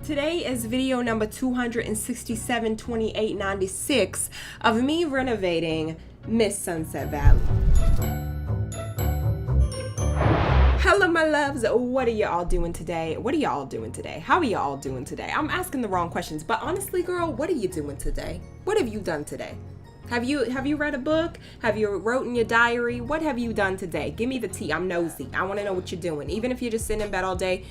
Today is video number 2672896 of me renovating Miss Sunset Valley. Hello my loves, what are y'all doing today? How are y'all doing today? I'm asking the wrong questions, but honestly girl, what are you doing today? What have you done today? Have you read a book? Have you wrote in your diary? What have you done today? Give me the tea. I'm nosy. I want to know what you're doing. Even if you're just sitting in bed all day,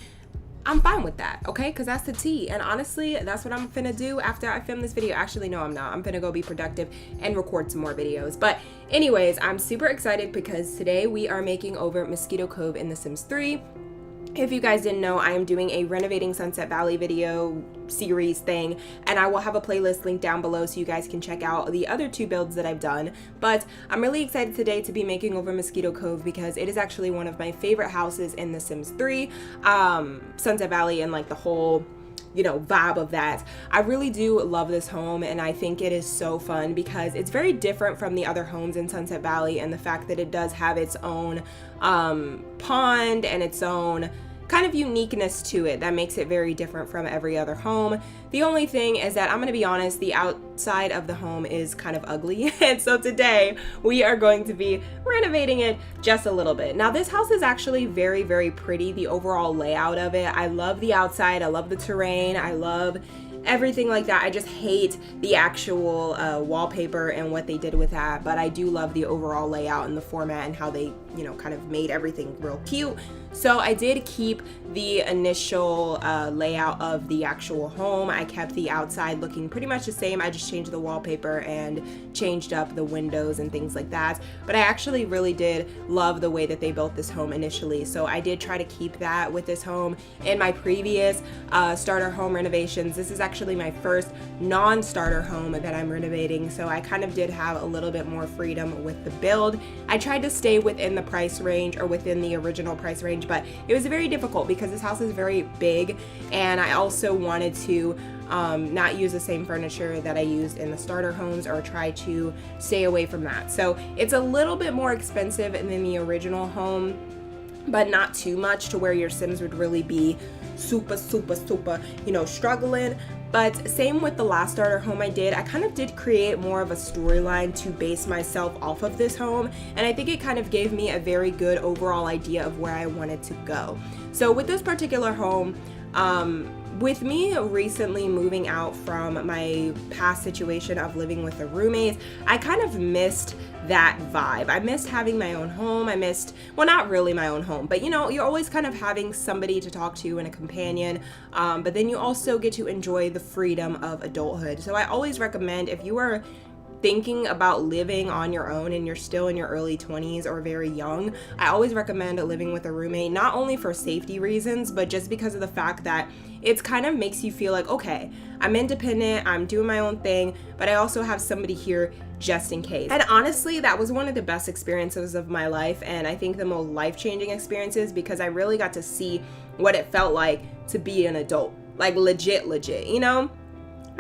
I'm fine with that, okay? Because that's the tea. And honestly, that's what I'm finna do after I film this video. Actually, no, I'm not. I'm finna go be productive and record some more videos. But anyways, I'm super excited because today we are making over Mosquito Cove in The Sims 3. If you guys didn't know, I am doing a renovating Sunset Valley video series thing, and I will have a playlist linked down below so you guys can check out the other two builds that I've done. But I'm really excited today to be making over Mosquito Cove because it is actually one of my favorite houses in The Sims 3. Sunset Valley and like the whole vibe of that. I really do love this home, and I think it is so fun because it's very different from the other homes in Sunset Valley, and the fact that it does have its own pond and its own kind of uniqueness to it that makes it very different from every other home. The only thing is that I'm gonna be honest, the outside of the home is kind of ugly, and so today we are going to be renovating it just a little bit. Now this house is actually very, very pretty, the overall layout of it. I love the outside, I love the terrain, I love everything like that. I just hate the actual wallpaper and what they did with that, but I do love the overall layout and the format and how they kind of made everything real cute. So I did keep the initial layout of the actual home. I kept the outside looking pretty much the same. I just changed the wallpaper and changed up the windows and things like that. But I actually really did love the way that they built this home initially. So I did try to keep that with this home. In my previous starter home renovations, this is actually my first non-starter home that I'm renovating. So I kind of did have a little bit more freedom with the build. I tried to stay within the price range, or within the original price range, but it was very difficult because this house is very big, and I also wanted to not use the same furniture that I used in the starter homes, or try to stay away from that. So it's a little bit more expensive than the original home, but not too much to where your Sims would really be super struggling. But same with the last starter home I did. I kind of did create more of a storyline to base myself off of this home, and I think it kind of gave me a very good overall idea of where I wanted to go. So with this particular home, with me recently moving out from my past situation of living with a roommate, I kind of missed that vibe. I missed having my own home. I missed, well, not really my own home, but you're always kind of having somebody to talk to and a companion, but then you also get to enjoy the freedom of adulthood. So I always recommend, if you are thinking about living on your own and you're still in your early 20s or very young, I always recommend living with a roommate, not only for safety reasons, but just because of the fact that it's kind of makes you feel like, okay, I'm independent, I'm doing my own thing, but I also have somebody here just in case. And honestly, that was one of the best experiences of my life, and I think the most life-changing experiences, because I really got to see what it felt like to be an adult, like legit,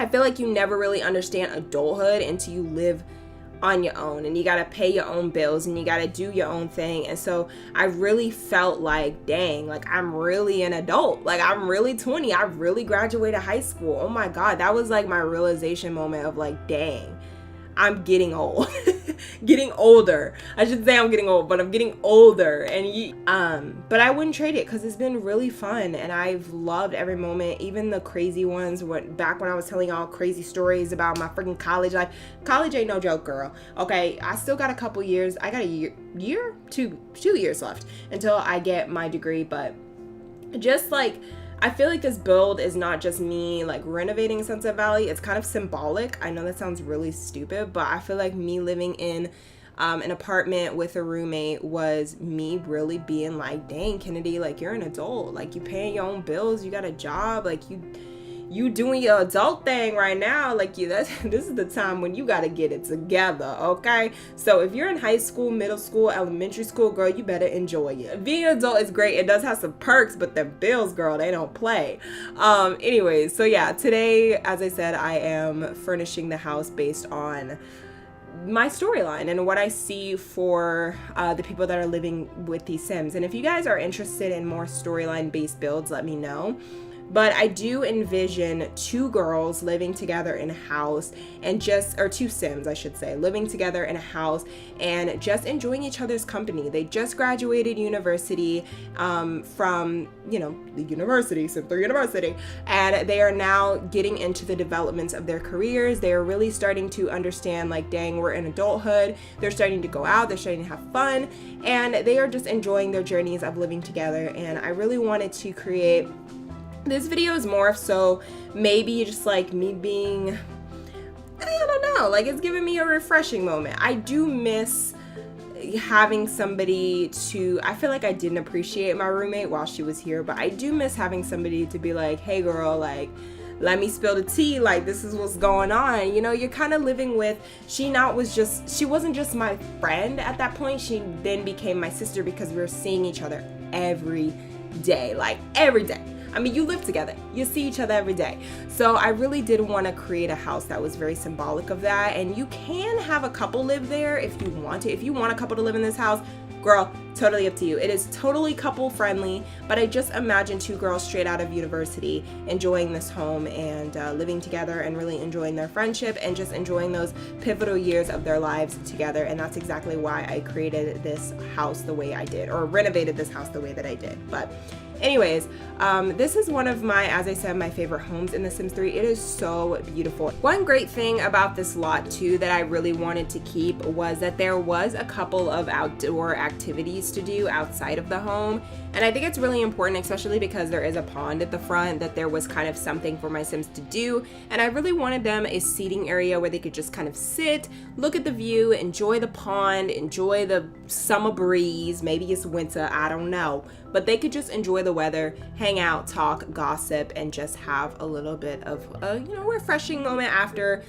I feel like you never really understand adulthood until you live on your own, and you gotta pay your own bills and you gotta do your own thing. And so I really felt like, dang, like I'm really an adult, like I'm really 20, I really graduated high school. Oh my God, that was like my realization moment of like, dang, I'm getting old. Getting older. I should say I'm getting old, but I'm getting older. And but I wouldn't trade it because it's been really fun, and I've loved every moment, even the crazy ones. Back when I was telling y'all crazy stories about my freaking college life. College ain't no joke, girl. Okay, I still got a couple years. I got a two years left until I get my degree, but just like, I feel like this build is not just me like renovating Sunset Valley. It's kind of symbolic. I know that sounds really stupid, but I feel like me living in an apartment with a roommate was me really being like, dang, Kennedy, like you're an adult. Like you paying your own bills. You got a job. Like you doing your adult thing right now. Like this is the time when you got to get it together, okay? So if you're in high school, middle school, elementary school, girl, you better enjoy it. Being an adult is great. It does have some perks, but the bills, girl, they don't play. Anyways, so yeah, today, as I said, I am furnishing the house based on my storyline and what I see for the people that are living with these Sims. And if you guys are interested in more storyline based builds, let me know. But I do envision two girls living together in a house and or two Sims, I should say, living together in a house and just enjoying each other's company. They just graduated university from, the university, Sim 3 University, and they are now getting into the developments of their careers. They are really starting to understand, like, dang, we're in adulthood. They're starting to go out, they're starting to have fun, and they are just enjoying their journeys of living together. And I really wanted to create this video is more so maybe just like me being, I don't know, like it's giving me a refreshing moment. I do miss having somebody I feel like I didn't appreciate my roommate while she was here, but I do miss having somebody to be like, hey girl, like, let me spill the tea, like this is what's going on. You're kind of living with, she wasn't just my friend at that point. She then became my sister because we were seeing each other every day, like every day. I mean, you live together, you see each other every day. So I really did want to create a house that was very symbolic of that. And you can have a couple live there if you want to. If you want a couple to live in this house, girl, totally up to you. It is totally couple friendly, but I just imagine two girls straight out of university enjoying this home and living together and really enjoying their friendship and just enjoying those pivotal years of their lives together. And that's exactly why I created this house the way I did, or renovated this house the way that I did. But anyways, this is one of my, as I said, my favorite homes in The Sims 3. It is so beautiful. One great thing about this lot too that I really wanted to keep was that there was a couple of outdoor activities to do outside of the home. And I think it's really important, especially because there is a pond at the front, that there was kind of something for my Sims to do. And I really wanted them a seating area where they could just kind of sit, look at the view, enjoy the pond, enjoy the summer breeze. Maybe it's winter, I don't know. But they could just enjoy the weather, hang out, talk, gossip, and just have a little bit of a refreshing moment after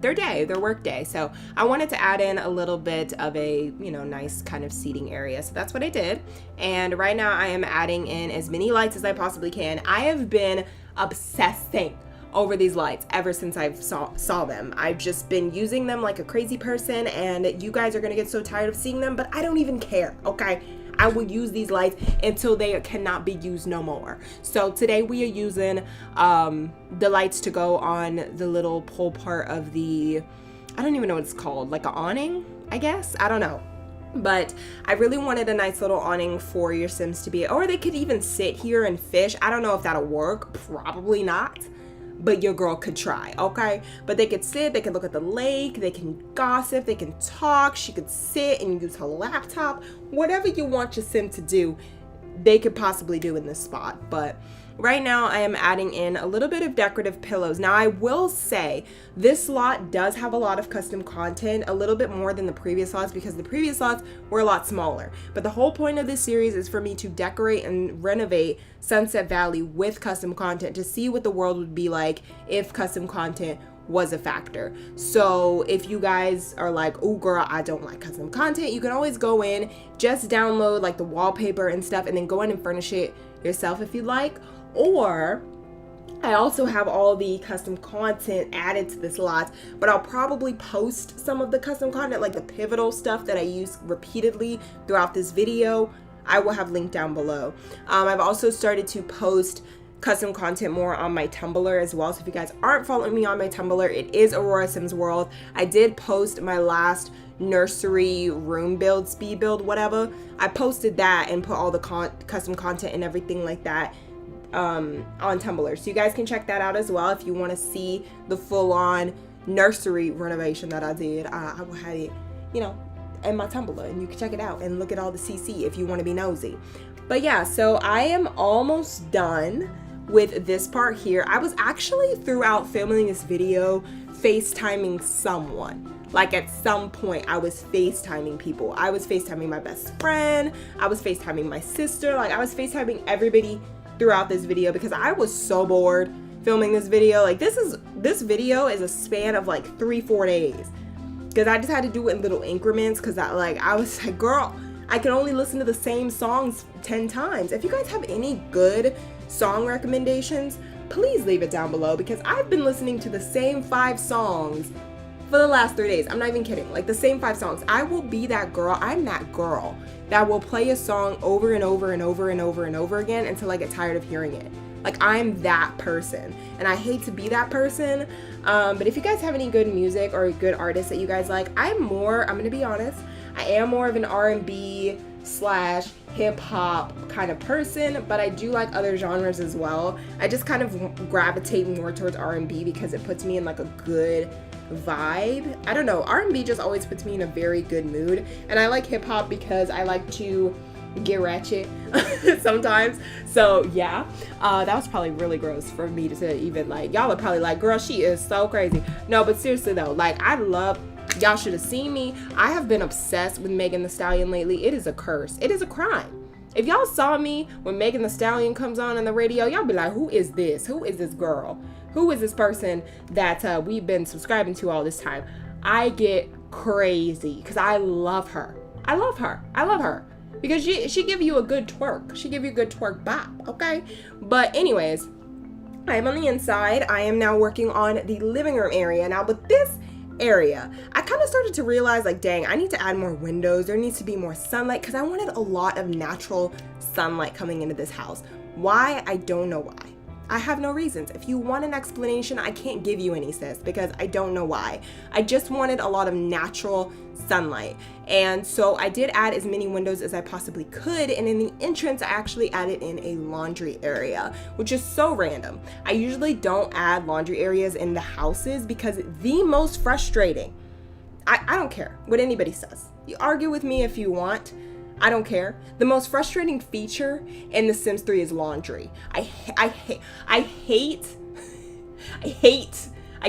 their work day. So I wanted to add in a little bit of a nice kind of seating area. So that's what I did. And right now I am adding in as many lights as I possibly can. I have been obsessing over these lights ever since I saw them. I've just been using them like a crazy person, and you guys are gonna get so tired of seeing them, but I don't even care, okay? I will use these lights until they cannot be used no more. So today we are using the lights to go on the little pole part of the, I don't even know what it's called, like an awning, I guess? I don't know. But I really wanted a nice little awning for your Sims to be, or they could even sit here and fish. I don't know if that'll work, probably not. But your girl could try, okay? But they could sit, they could look at the lake, they can gossip, they can talk, she could sit and use her laptop. Whatever you want your Sim to do, they could possibly do in this spot. But right now I am adding in a little bit of decorative pillows. Now I will say this lot does have a lot of custom content, a little bit more than the previous lots, because the previous lots were a lot smaller. But the whole point of this series is for me to decorate and renovate Sunset Valley with custom content to see what the world would be like if custom content was a factor. So if you guys are like, oh girl, I don't like custom content, you can always go in, just download like the wallpaper and stuff, and then go in and furnish it yourself if you'd like. Or I also have all the custom content added to this lot, but I'll probably post some of the custom content, like the pivotal stuff that I use repeatedly throughout this video. I will have linked down below. I've also started to post custom content more on my Tumblr as well. So if you guys aren't following me on my Tumblr, it is aurorasimsworld. I did post my last nursery room build, speed build, whatever. I posted that and put all the custom content and everything like that on Tumblr. So you guys can check that out as well if you want to see the full-on nursery renovation that I did. I will have it, in my Tumblr, and you can check it out and look at all the CC if you want to be nosy. But yeah, so I am almost done with this part here. I was actually throughout filming this video FaceTiming someone. Like at some point I was FaceTiming people. I was FaceTiming my best friend, I was FaceTiming my sister, like I was FaceTiming everybody throughout this video because I was so bored filming this video. Like this video is a span of like 3-4 days because I just had to do it in little increments because I was like, girl, I can only listen to the same songs 10 times. If you guys have any good song recommendations, please leave it down below because I've been listening to the same 5 songs for the last 3 days. I'm not even kidding. Like the same 5 songs. I will be that girl. I'm that girl that will play a song over and over and over and over and over again until I get tired of hearing it. Like, I'm that person, and I hate to be that person. But if you guys have any good music or good artists that you guys like, I'm gonna be honest, I am more of an R&B / hip hop kind of person, but I do like other genres as well. I just kind of gravitate more towards R&B because it puts me in like a good vibe. I don't know, R&B just always puts me in a very good mood, and I like hip hop because I like to get ratchet sometimes. So yeah, that was probably really gross for me to even like, y'all are probably like, girl, she is so crazy. No, but seriously though, like, y'all should have seen me. I have been obsessed with Megan Thee Stallion lately. It is a curse. It is a crime. If y'all saw me when Megan Thee Stallion comes on the radio, y'all be like, who is this? Who is this girl? Who is this person that we've been subscribing to all this time? I get crazy because I love her. I love her. Because she give you a good twerk. She give you a good twerk bop, okay? But anyways, I am on the inside. I am now working on the living room area. Now with this area, I kind of started to realize, like, dang, I need to add more windows. There needs to be more sunlight because I wanted a lot of natural sunlight coming into this house. Why? I don't know why. I have no reasons. If you want an explanation, I can't give you any, sis, because I don't know why. I just wanted a lot of natural sunlight. And so I did add as many windows as I possibly could. And in the entrance, I actually added in a laundry area, which is so random. I usually don't add laundry areas in the houses because the most frustrating, I don't care what anybody says. You argue with me if you want. I don't care. The most frustrating feature in The Sims 3 is laundry. I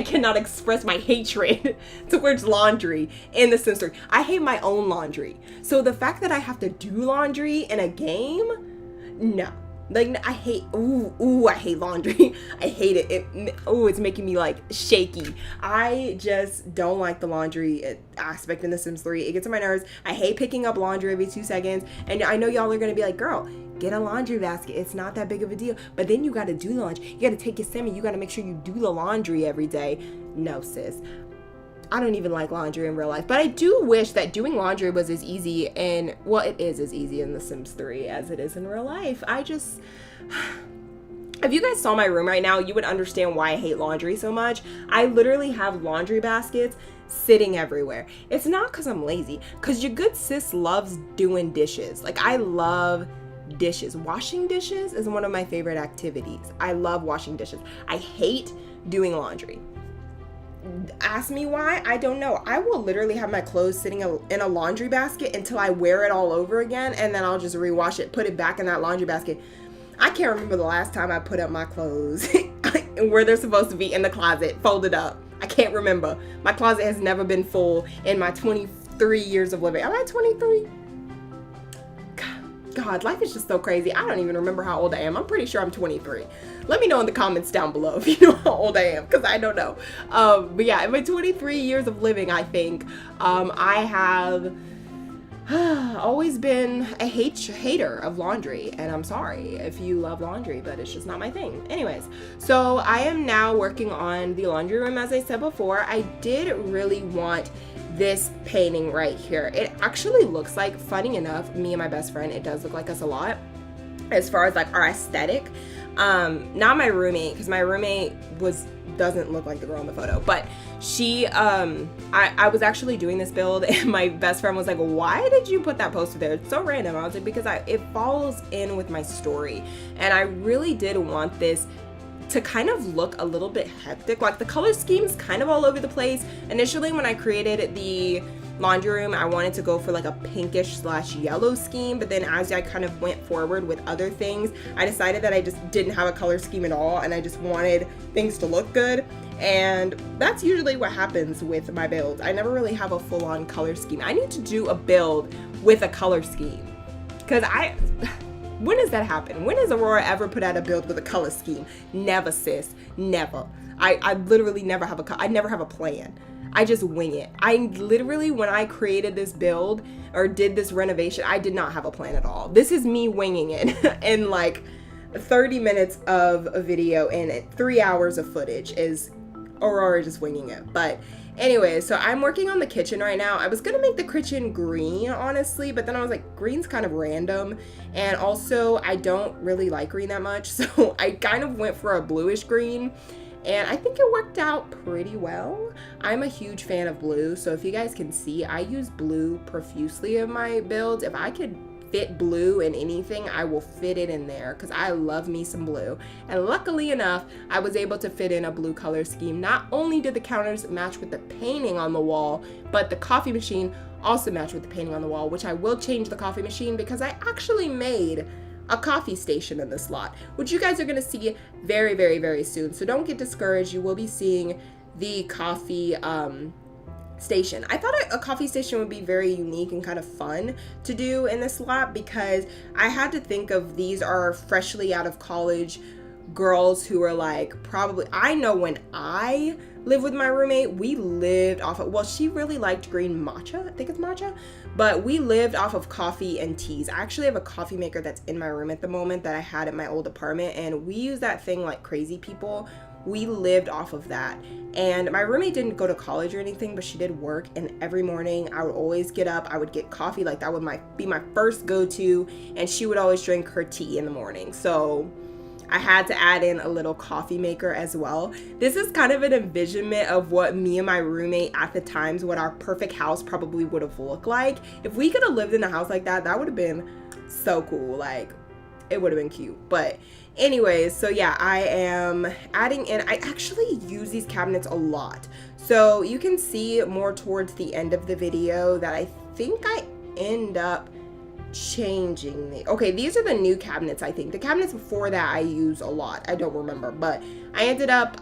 cannot express my hatred towards laundry in The Sims 3. I hate my own laundry. So the fact that I have to do laundry in a game, no. Like, I hate laundry. I hate it. It's making me like shaky. I just don't like the laundry aspect in The Sims 3. It gets on my nerves. I hate picking up laundry every 2 seconds. And I know y'all are gonna be like, girl, get a laundry basket. It's not that big of a deal. But then you gotta do the laundry. You gotta take your sim and you gotta make sure you do the laundry every day. No, sis. I don't even like laundry in real life, but I do wish that doing laundry was as easy it is as easy in The Sims 3 as it is in real life. If you guys saw my room right now, you would understand why I hate laundry so much. I literally have laundry baskets sitting everywhere. It's not because I'm lazy, because your good sis loves doing dishes. Like, I love dishes. Washing dishes is one of my favorite activities. I love washing dishes. I hate doing laundry. Ask me why, I don't know. I will literally have my clothes sitting in a laundry basket until I wear it all over again, and then I'll just rewash it, put it back in that laundry basket. I can't remember the last time I put up my clothes where they're supposed to be, in the closet, folded up. I can't remember. My closet has never been full in my 23 years of living. Am I 23? God, life is just so crazy. I don't even remember how old I am. I'm pretty sure I'm 23. Let me know in the comments down below if you know how old I am, because I don't know. But yeah, in my 23 years of living, I think, I have always been a hater of laundry, and I'm sorry if you love laundry, but it's just not my thing. Anyways, so I am now working on the laundry room. As I said before, I did really want this painting right here. It actually looks like, funny enough, me and my best friend, it does look like us a lot as far as like our aesthetic. Not my roommate, because my roommate doesn't look like the girl in the photo, but she, I was actually doing this build and my best friend was like, why did you put that poster there? It's so random. I was like, because it follows in with my story, and I really did want this to kind of look a little bit hectic. Like, the color scheme's kind of all over the place. Initially, when I created the laundry room, I wanted to go for like a pinkish / yellow scheme, but then as I kind of went forward with other things, I decided that I just didn't have a color scheme at all, and I just wanted things to look good. And that's usually what happens with my builds. I never really have a full-on color scheme. I need to do a build with a color scheme, because when does that happen? When has Aurora ever put out a build with a color scheme? Never, sis. Never. I literally never have I never have a plan. I just wing it. I literally, when I created this build or did this renovation, I did not have a plan at all. This is me winging it in like 30 minutes of a video and 3 hours of footage is Aurora just winging it. But anyway, so I'm working on the kitchen right now. I was gonna make the kitchen green, honestly, but then I was like, green's kind of random. And also, I don't really like green that much. So I kind of went for a bluish green. And I think it worked out pretty well. I'm a huge fan of blue. So if you guys can see, I use blue profusely in my builds. If I could fit blue in anything, I will fit it in there because I love me some blue. And luckily enough, I was able to fit in a blue color scheme. Not only did the counters match with the painting on the wall, but the coffee machine also matched with the painting on the wall, which I will change the coffee machine because I actually made a coffee station in this lot, which you guys are going to see very, very, very soon. So don't get discouraged. You will be seeing the coffee station. I thought a coffee station would be very unique and kind of fun to do in this lot because I had to think of these are freshly out of college girls who are like probably, I know when I lived with my roommate, we lived off of, well, she really liked green matcha, I think it's matcha, but we lived off of coffee and teas. I actually have a coffee maker that's in my room at the moment that I had at my old apartment, and we use that thing like crazy people. We lived off of that. And my roommate didn't go to college or anything, but she did work, and every morning I would always get up, I would get coffee, like that would be my first go-to, and she would always drink her tea in the morning. So I had to add in a little coffee maker as well. This is kind of an envisionment of what me and my roommate at the times, what our perfect house probably would have looked like. If we could have lived in a house like that, that would have been so cool. Like, it would have been cute. But anyways, so yeah, I am adding in, I actually use these cabinets a lot. So you can see more towards the end of the video that I think I end up changing okay, these are the new cabinets. I think the cabinets before that I use a lot, I don't remember, but I ended up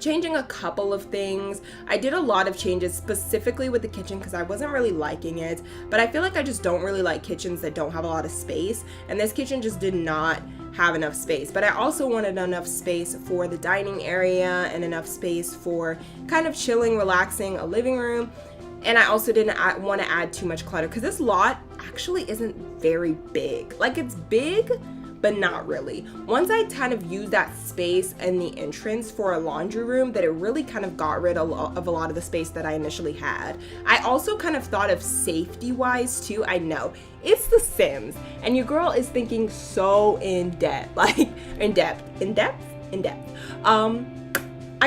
changing a couple of things. I did a lot of changes specifically with the kitchen because I wasn't really liking it, but I feel like I just don't really like kitchens that don't have a lot of space, and this kitchen just did not have enough space. But I also wanted enough space for the dining area and enough space for kind of chilling, relaxing, a living room. And I also didn't want to add too much clutter because this lot actually isn't very big. Like, it's big, but not really. Once I kind of used that space in the entrance for a laundry room, that it really kind of got rid of a lot of the space that I initially had. I also kind of thought of safety-wise too. I know, it's The Sims, and your girl is thinking so in depth. I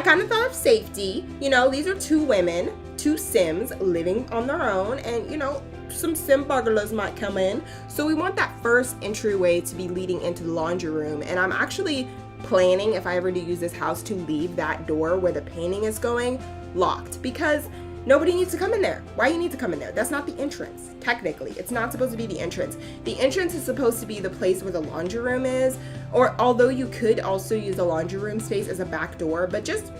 kind of thought of safety. You know, these are two women, two Sims living on their own, and you know, some Sim burglars might come in. So we want that first entryway to be leading into the laundry room, and I'm actually planning, if I ever do use this house, to leave that door where the painting is going locked, because nobody needs to come in there. Why you need to come in there? That's not the entrance. Technically, it's not supposed to be the entrance. The entrance is supposed to be the place where the laundry room is, or although you could also use the laundry room space as a back door, but just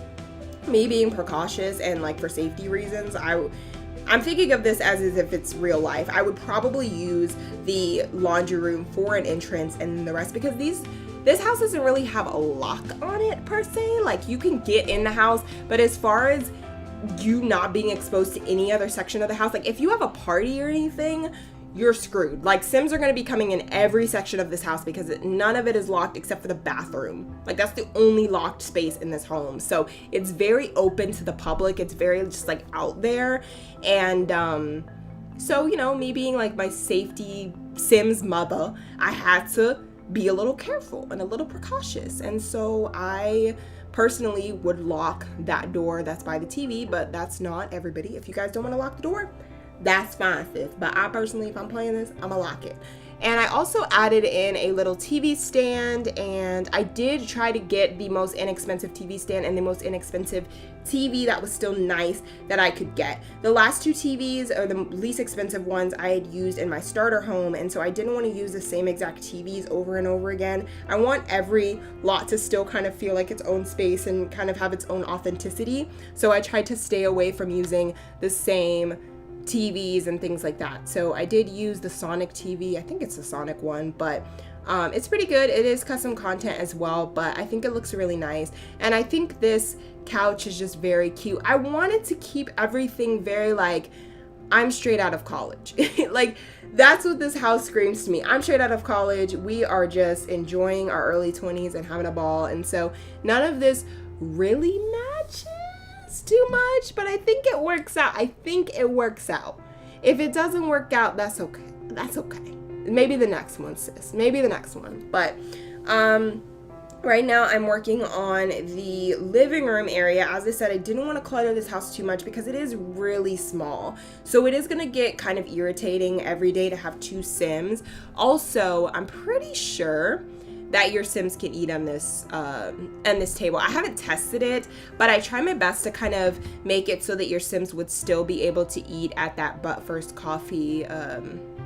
me being precautious and like for safety reasons, I'm thinking of this as if it's real life. I would probably use the laundry room for an entrance and the rest, because this house doesn't really have a lock on it per se. Like, you can get in the house, but as far as you not being exposed to any other section of the house, like if you have a party or anything, you're screwed. Like, Sims are going to be coming in every section of this house because none of it is locked except for the bathroom. Like, that's the only locked space in this home. So it's very open to the public. It's very just like out there. And so, you know, me being like my safety Sims mother, I had to be a little careful and a little precautious. And so I personally would lock that door that's by the TV, but that's not everybody. If you guys don't want to lock the door, that's fine, sis. But I personally, if I'm playing this, I'm gonna lock it. And I also added in a little TV stand, and I did try to get the most inexpensive TV stand and the most inexpensive TV that was still nice that I could get. The last two TVs, or the least expensive ones, I had used in my starter home, and so I didn't want to use the same exact TVs over and over again. I want every lot to still kind of feel like its own space and kind of have its own authenticity. So I tried to stay away from using the same TVs and things like that. So I did use the Sonic TV. I think it's the Sonic one, but it's pretty good. It is custom content as well, but I think it looks really nice. And I think this couch is just very cute. I wanted to keep everything very like, I'm straight out of college. Like, that's what this house screams to me. I'm straight out of college. We are just enjoying our early 20s and having a ball. And so none of this really matters. Sims too much, but I think it works out. If it doesn't work out, that's okay. That's okay. Maybe the next one, sis. Maybe the next one. But right now I'm working on the living room area. As I said, I didn't want to clutter this house too much because it is really small. So it is going to get kind of irritating every day to have 2 Sims. Also, I'm pretty sure that your Sims can eat on this table. I haven't tested it, but I try my best to kind of make it so that your Sims would still be able to eat at that but first coffee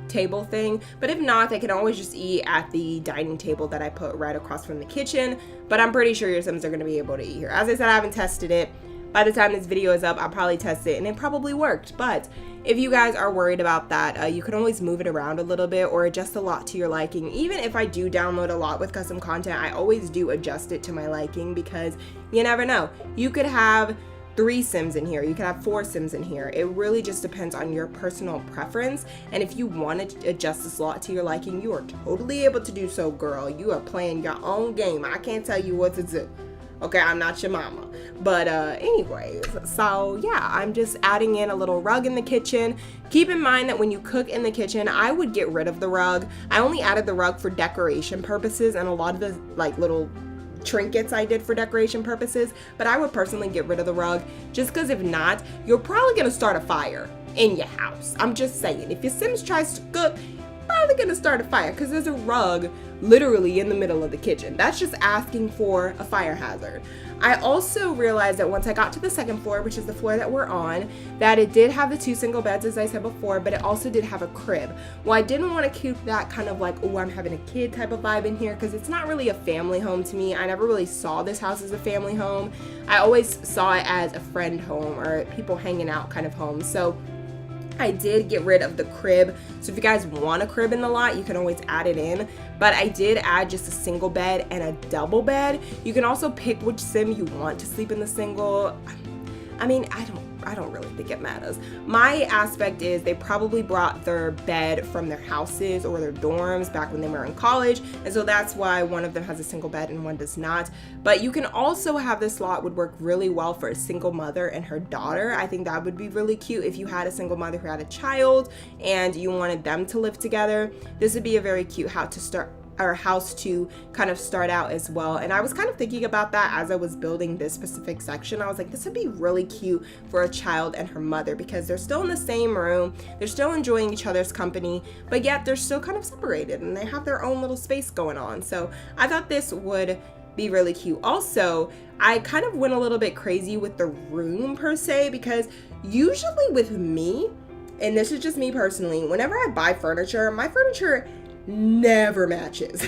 table thing. But if not, they can always just eat at the dining table that I put right across from the kitchen. But I'm pretty sure your Sims are going to be able to eat here. As I said, I haven't tested it. By the time this video is up, I'll probably test it, and it probably worked. But if you guys are worried about that, you can always move it around a little bit or adjust a lot to your liking. Even if I do download a lot with custom content, I always do adjust it to my liking because you never know. You could have 3 Sims in here, you could have 4 Sims in here. It really just depends on your personal preference, and if you want to adjust this lot to your liking, you are totally able to do so, girl. You are playing your own game. I can't tell you what to do. Okay, I'm not your mama. But anyways, so yeah, I'm just adding in a little rug in the kitchen. Keep in mind that when you cook in the kitchen, I would get rid of the rug. I only added the rug for decoration purposes and a lot of the like little trinkets I did for decoration purposes, but I would personally get rid of the rug just because if not, you're probably gonna start a fire in your house. I'm just saying, if your Sims tries to cook, probably gonna start a fire because there's a rug literally in the middle of the kitchen. That's just asking for a fire hazard. I also realized that once I got to the second floor, which is the floor that we're on, that it did have the 2 single beds, as I said before, but it also did have a crib. Well, I didn't want to keep that kind of like, oh, I'm having a kid type of vibe in here because it's not really a family home to me. I never really saw this house as a family home. I always saw it as a friend home or people hanging out kind of home. So I did get rid of the crib. So if you guys want a crib in the lot, you can always add it in. But I did add just a single bed and a double bed. You can also pick which Sim you want to sleep in the single. I mean, I don't really think it matters. My aspect is they probably brought their bed from their houses or their dorms back when they were in college, and so that's why one of them has a single bed and one does not. But you can also have this lot would work really well for a single mother and her daughter. I think that would be really cute if you had a single mother who had a child and you wanted them to live together. This would be a very cute house to kind of start out as well. And I was kind of thinking about that as I was building this specific section. I was like, this would be really cute for a child and her mother because they're still in the same room, they're still enjoying each other's company, but yet they're still kind of separated and they have their own little space going on. So I thought this would be really cute. Also, I kind of went a little bit crazy with the room per se because usually with me, and this is just me personally, whenever I buy furniture, my furniture never matches.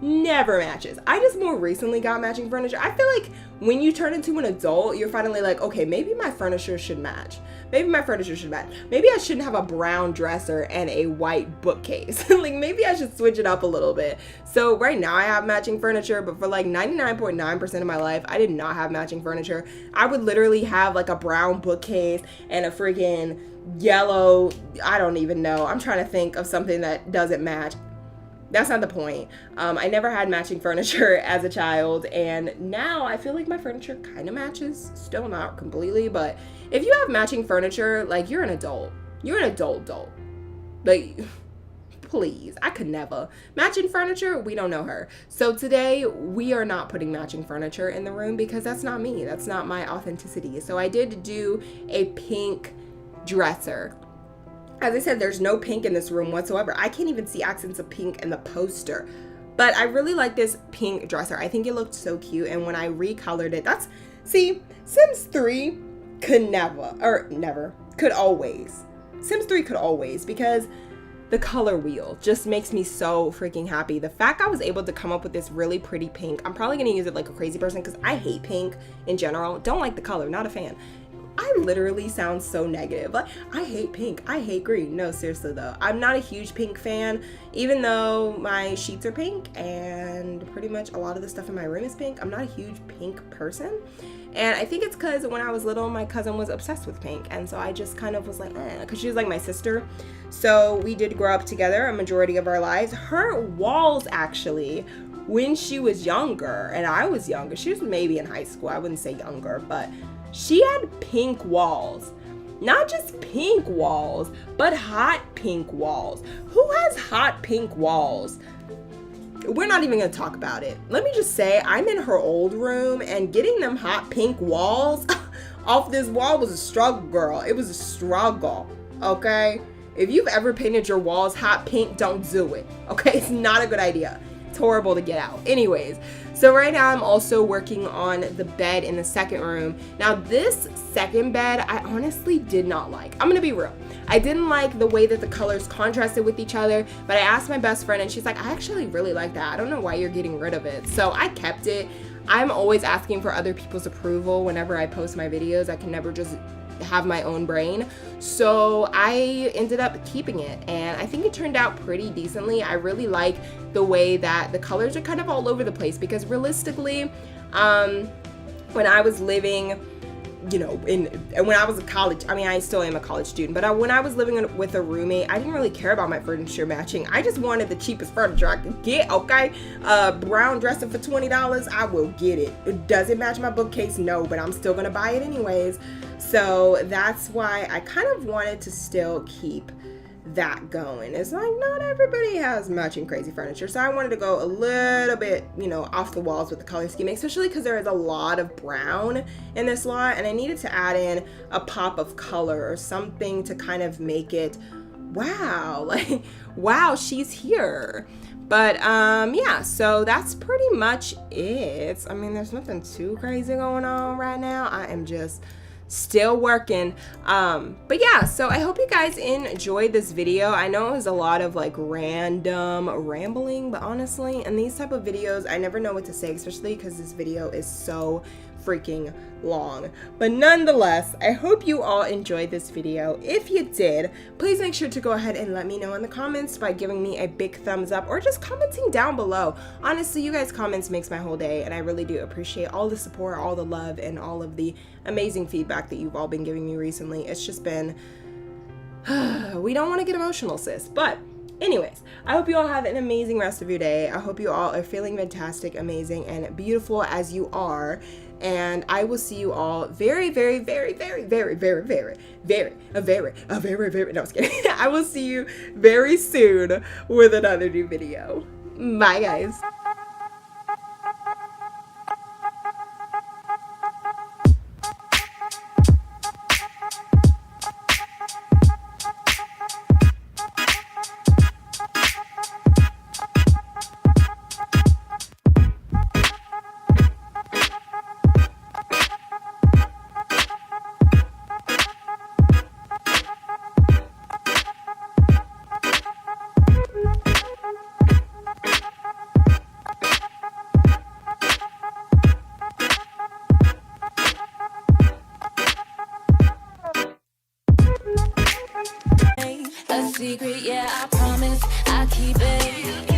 Never matches. I just more recently got matching furniture. I feel like when you turn into an adult, you're finally like, okay, maybe my furniture should match. Maybe my furniture should match. Maybe I shouldn't have a brown dresser and a white bookcase. Like maybe I should switch it up a little bit. So right now I have matching furniture, but for like 99.9% of my life, I did not have matching furniture. I would literally have like a brown bookcase and a freaking yellow, I don't even know. I'm trying to think of something that doesn't match. That's not the point. I never had matching furniture as a child, and now I feel like my furniture kind of matches. Still not completely, but if you have matching furniture, like you're an adult. You're an adult. Like, please, I could never. Matching furniture, we don't know her. So today we are not putting matching furniture in the room because that's not me. That's not my authenticity. So I did do a pink dresser. As I said, there's no pink in this room whatsoever. I can't even see accents of pink in the poster. But I really like this pink dresser. I think it looked so cute. And when I recolored it, see, Sims 3 could always. Sims 3 could always, because the color wheel just makes me so freaking happy. The fact I was able to come up with this really pretty pink, I'm probably gonna use it like a crazy person because I hate pink in general. Don't like the color, not a fan. I literally sound so negative. Like, I hate pink. I hate green. No, seriously though. I'm not a huge pink fan, even though my sheets are pink and pretty much a lot of the stuff in my room is pink. I'm not a huge pink person. And I think it's because when I was little, my cousin was obsessed with pink. And so I just kind of was like, because she was like my sister. So we did grow up together a majority of our lives. Her walls actually when she was younger and I was younger. She was maybe in high school. I wouldn't say younger, but she had pink walls. Not just pink walls, but hot pink walls. Who has hot pink walls? We're not even gonna talk about it. Let me just say, I'm in her old room, and getting them hot pink walls off this wall was a struggle, girl. It was a struggle, okay? If you've ever painted your walls hot pink, don't do it, okay? It's not a good idea. It's horrible to get out. Anyways, so right now I'm also working on the bed in the second room. Now this second bed, I honestly did not like. I'm gonna be real. I didn't like the way that the colors contrasted with each other, but I asked my best friend and she's like, I actually really like that. I don't know why you're getting rid of it. So I kept it. I'm always asking for other people's approval whenever I post my videos. I can never just have my own brain. So I ended up keeping it, and I think it turned out pretty decently. I really like the way that the colors are kind of all over the place, because realistically, when I was living, you know, when I was a college, I mean, I still am a college student, but when I was living with a roommate, I didn't really care about my furniture matching. I just wanted the cheapest furniture I could get, okay? Brown dresser for $20, I will get it. Does it match my bookcase? No, but I'm still gonna buy it anyways. So that's why I kind of wanted to still keep that going. It's like not everybody has matching crazy furniture, so I wanted to go a little bit, you know, off the walls with the color scheme, especially because there is a lot of brown in this lot, and I needed to add in a pop of color or something to kind of make it wow, like wow, she's here. But yeah, so that's pretty much it. I mean, there's nothing too crazy going on right now. I am just still working. But yeah, so I hope you guys enjoyed this video. I know it was a lot of like random rambling, but honestly, in these type of videos, I never know what to say, especially because this video is so freaking long. But nonetheless, I hope you all enjoyed this video. If you did, please make sure to go ahead and let me know in the comments by giving me a big thumbs up or just commenting down below. Honestly, you guys' comments makes my whole day, and I really do appreciate all the support, all the love, and all of the amazing feedback that you've all been giving me recently. It's just been we don't want to get emotional, sis. But anyways, I hope you all have an amazing rest of your day. I hope you all are feeling fantastic, amazing, and beautiful as you are. And I will see you all very, very, very, very, very, very, very, very, no, I was kidding. I will see you very soon with another new video. Bye, guys. A secret, yeah, I promise I keep it.